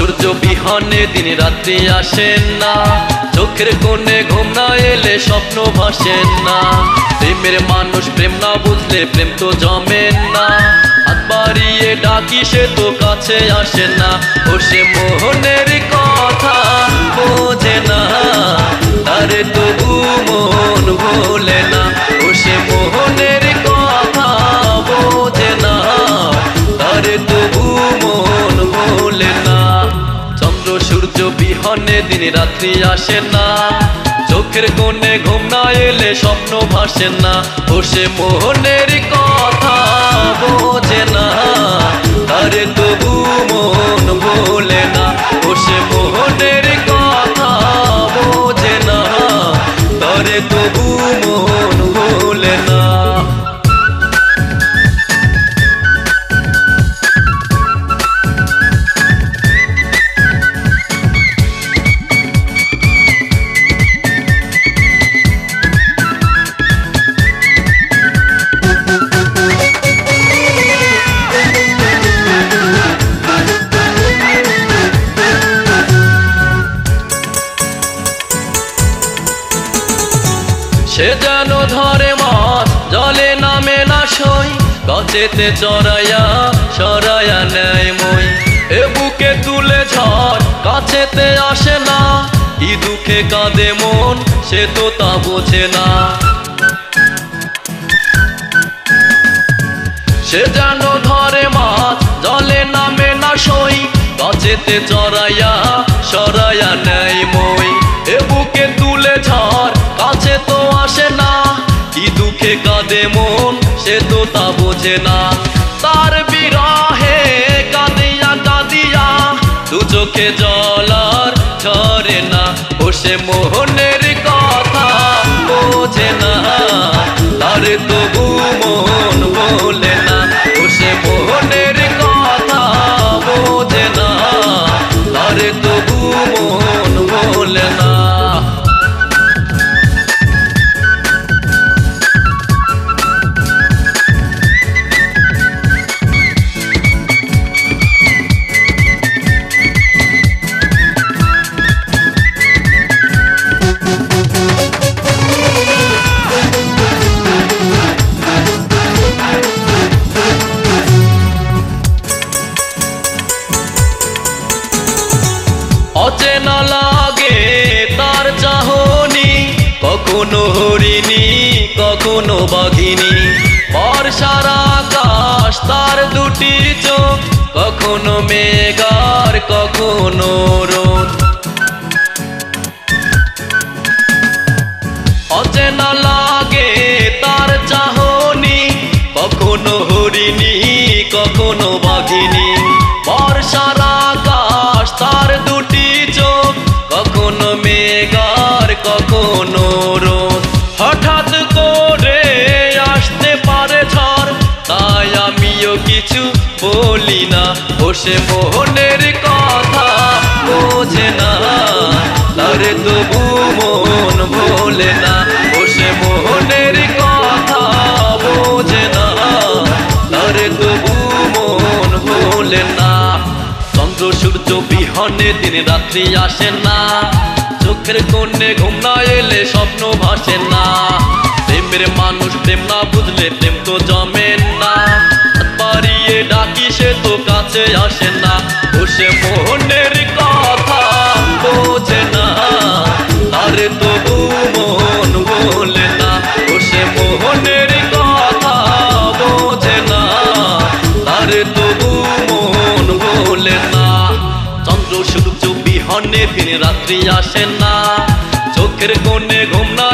সূর্য বিহনে দিন রাত্রি আসেন না, চোখের কোণে ঘুম না এলে স্বপ্ন ভাসেন না। প্রেমের মানুষ প্রেম না বুঝলে প্রেম তো জমেন না, হাত বাড়িয়ে ডাকি সে তো কাছে আসে না। ও সে মোহনের কথা বোঝে না, তারে তবু মন ভোলে না। ও সে মোহনের কথা বোঝে না, তারে তবু মন ভোলে না। চন্দ্র সূর্য বিহনে দিন রাত্রি আসে না, চোখের কোণে ঘুম না এলে স্বপ্ন ভাসে না। ও সে মোহনের কথা বোঝে না, তারে তবু মন ভোলে না। ও সে মোহনের কথা বোঝে না, তারে তবু মন ভোলে না। সে যেন ধরে মাছ জলে নামে না সই, গাছেতে চড়াইয়া সরাইয়া নেয় মই। এ বুকে তুলে ঝড় কাছেতে আসে না, কি দুঃখে কাঁদে মন সে তো তা বোঝে না। সে যেন ধরে মাছ জলে নামে না সই, গাছেতে চড়াইয়া সরাইয়া নেয় মই। এ বুকে তুলে ঝড় কাছে তো আসে না, কি দুঃখে কাঁদে মন সে তো তা বোঝে না। তার বিরহে কাঁদিয়া কাঁদিয়া দু চোখে জল আর ঝরে না। ও সে মোহনের কথা বোঝে না, তারে তবু মন ভোলে না। ও সে মোহনের কথা বোঝে না, তারে তবু মন ভোলে না। অচেনা লাগে তার চাহনি, কখনো হরিণী কখনো বাঘিনী। বর্ষার আকাশ তার দুটি চোখ, কখনো মেঘার কখনো রোদ। অচেনা লাগে তার চাহনি, কখনো হরিণী কখনো বাঘিনী। বর্ষার আকাশ তার দুটি চোখ, কখনো মেঘার কখনো রোদ। হঠাৎ করে আসতে পারে ঝড়, তাই আমিও কিছু বলি না। ও সে মোহনের কথা বোঝে না, তারে তবু মন ভোলে না। ও সে মোহনের কথা বোঝে না, তারে তবু মন ভোলে না। চন্দ্র সূর্য বিহনে দিন রাত্রি আসে না, চোখের কোণে ঘুম না এলে স্বপ্ন ভাসে না। প্রেমের মানুষ প্রেম না বুঝলে প্রেম তো জমেন না, হাত বাড়িয়ে ডাকি সে তো কাছে আসে না। ও সে মোহনের কথা বোঝে না, তারে তবু মন ভোলে না। ও সে মোহনের কথা বোঝে না, তারে তবু মন ভোলে না। চন্দ্র সূর্য বিহনে দিন রাত্রি আসে না, চোখের কোণে ঘুম না